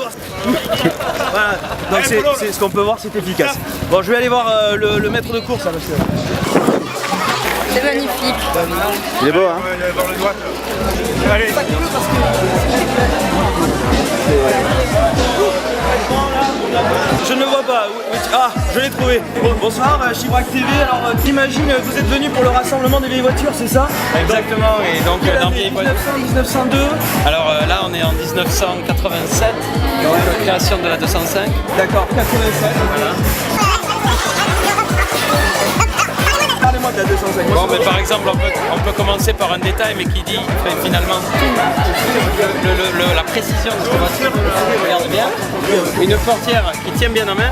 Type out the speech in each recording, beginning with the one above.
course. Voilà, donc c'est ce qu'on peut voir, c'est efficace. Bon, je vais aller voir le maître de course là, monsieur. C'est magnifique. Il est beau, hein? Allez. Je ne le vois pas. Ah, je l'ai trouvé. Bonsoir, Chibrac TV. Alors, j'imagine que vous êtes venu pour le rassemblement des vieilles voitures, c'est ça? Exactement, et donc dans vieilles voitures. 1902. Alors là, on est en 1987, donc création de la 205. D'accord, 87. Voilà. Parlez-moi de la 205. Bon, mais par exemple, on peut commencer par un détail, mais qui dit finalement tout la précision de cette voiture. Regarde bien, une portière qui tient bien en main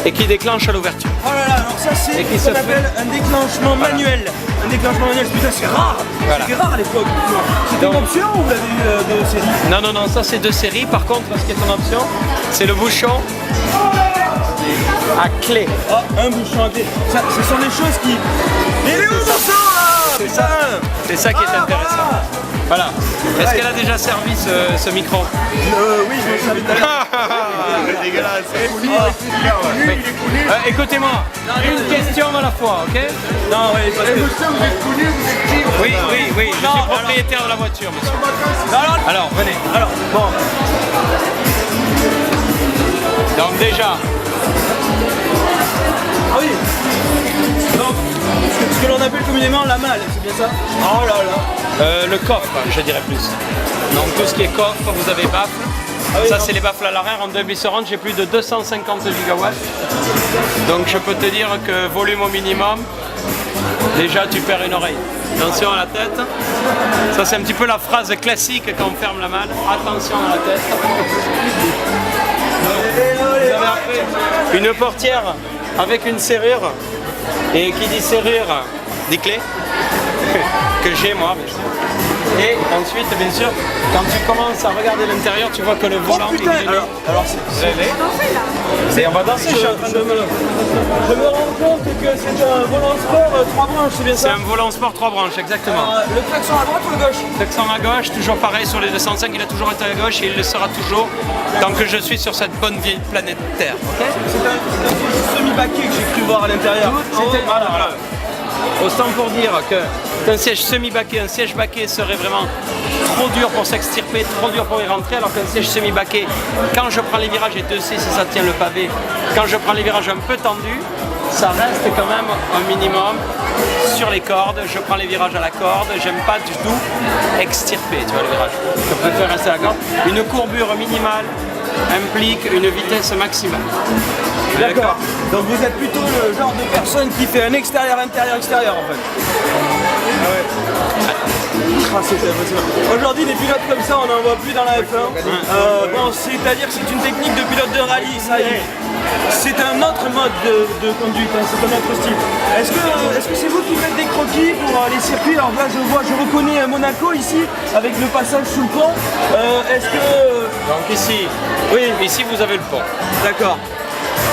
et qui déclenche à l'ouverture. Oh là là, alors ça c'est ce qu'on appelle un déclenchement manuel. Un déclenchement manuel, putain c'est rare. Voilà. C'était rare à l'époque. C'était une option ou vous l'avez eu de série? Non, non, non, ça c'est de série. Par contre, ce qui est en option, c'est le bouchon à clé. Oh, un bouchon à clé. Ça, ce sont des choses qui... Il est où le bouchon là? C'est ça. C'est ça qui est intéressant. Voilà. Est-ce qu'elle a déjà servi ce micro? Oui, je me savais tout à l'heure. C'est dégueulasse. Écoutez-moi, une question à la fois, ok? Non, oui, parce que... Oui, je suis propriétaire de la voiture, monsieur. Alors, venez. Alors, bon. Donc déjà... Ah oui. Donc, ce que l'on appelle communément la malle, c'est bien ça? Oh là là. Le coffre, je dirais plus. Donc tout ce qui est coffre, vous avez baffle. Ah oui, ça c'est les baffles à l'arrière. En 2 glisserandes, j'ai plus de 250 gigawatts. Donc je peux te dire que volume au minimum, déjà tu perds une oreille. Attention à la tête. Ça c'est un petit peu la phrase classique quand on ferme la malle. Attention à la tête. Vous avez après une portière avec une serrure. Et qui dit serrure, dit clé. Que j'ai moi, bien sûr. Et ensuite, bien sûr, quand tu commences à regarder l'intérieur, tu vois que le volant est grillé. Alors c'est... Et on va danser, Je me rends compte que c'est un volant sport 3 branches, c'est bien c'est ça? un volant sport 3 branches, exactement. Le klaxon à droite ou à gauche? Klaxon à gauche, toujours pareil sur les 205, il a toujours été à gauche et il le sera toujours tant que je suis sur cette bonne vieille planète Terre. Okay, c'est un semi-baquet que j'ai cru voir à l'intérieur. Voilà. Autant pour dire qu'un siège semi-baquet, un siège baquet serait vraiment trop dur pour s'extirper, trop dur pour y rentrer, alors qu'un siège semi-baquet, quand je prends les virages, et Dieu sait si ça tient le pavé, quand je prends les virages un peu tendus, ça reste quand même un minimum sur les cordes, je prends les virages à la corde, j'aime pas du tout extirper, tu vois le virage, je préfère rester à la corde. Une courbure minimale implique une vitesse maximale. D'accord. Donc vous êtes plutôt le genre de personne qui fait un extérieur, intérieur, extérieur en fait. Ah ouais. Ah, c'est impressionnant. Aujourd'hui des pilotes comme ça on n'en voit plus dans la F1. Bon, c'est-à-dire que c'est une technique de pilote de rallye, ça y est. C'est un autre mode de conduite, hein, c'est un autre style. Est-ce que c'est vous qui faites des croquis pour les circuits? Alors là je reconnais Monaco ici, avec le passage sous le pont. Est-ce que... Donc ici, oui, ici vous avez le pont. D'accord.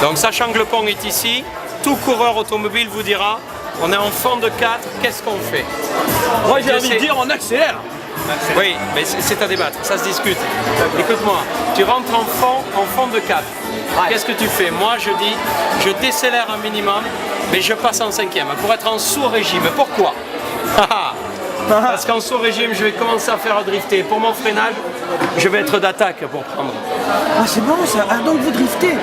Donc sachant que le pont est ici, tout coureur automobile vous dira, on est en fond de 4, qu'est-ce qu'on fait? Moi j'ai envie de dire on accélère. Oui, mais c'est à débattre, ça se discute. Écoute-moi, tu rentres en fond de 4. Qu'est-ce que tu fais? Moi je dis, je décélère un minimum, mais je passe en 5e pour être en sous-régime. Pourquoi? Parce qu'en sous-régime, je vais commencer à faire drifter. Pour mon freinage, je vais être d'attaque pour prendre. Ah c'est bon ça, ah, donc vous driftez?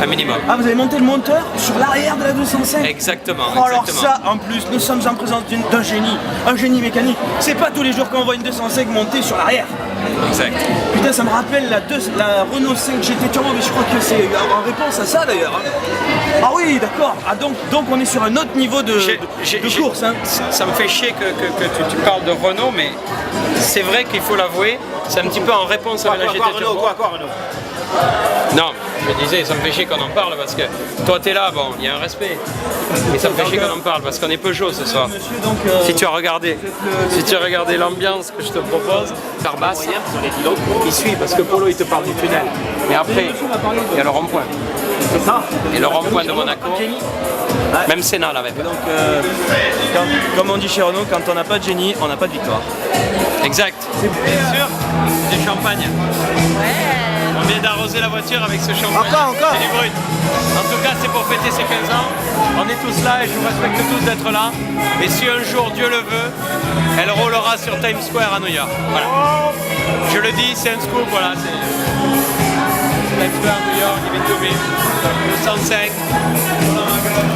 Un minimum. Ah vous avez monté le monteur sur l'arrière de la 205? Exactement. Oh, alors ça, en plus, nous sommes en présence d'un génie, un génie mécanique. C'est pas tous les jours qu'on voit une 205 montée sur l'arrière. Exact. Putain, ça me rappelle la Renault 5 GT Turbo, mais je crois que c'est en réponse à ça d'ailleurs. Ah oui, d'accord. Ah donc on est sur un autre niveau de course. Hein. Ça me fait chier que tu parles de Renault, mais c'est vrai qu'il faut l'avouer, c'est un petit peu en réponse à la GT Turbo. Quoi, Renault? Non, je me disais, ça me fait chier qu'on en parle parce que toi t'es là, bon, il y a un respect. Mais ça me fait chier qu'on en parle parce qu'on est Peugeot ce soir. Monsieur, donc, si tu as regardé l'ambiance que je te propose, par basse, il suit parce que Polo il te parle du tunnel. Mais après, il y a le rond-point. C'est ça. Et le rond-point de Monaco, même Senna l'avait. Donc, comme on dit chez Renault, quand on n'a pas de génie, on n'a pas de victoire. Exact. C'est bien sûr. Du champagne. Ouais. Combien arroser la voiture avec ce champagne. Encore. C'est du brut. En tout cas, c'est pour fêter ses 15 ans. On est tous là et je vous respecte tous d'être là. Et si un jour, Dieu le veut, elle roulera sur Times Square à New York. Voilà. Je le dis, c'est un scoop, voilà. Times Square, New York, give it to me. 205.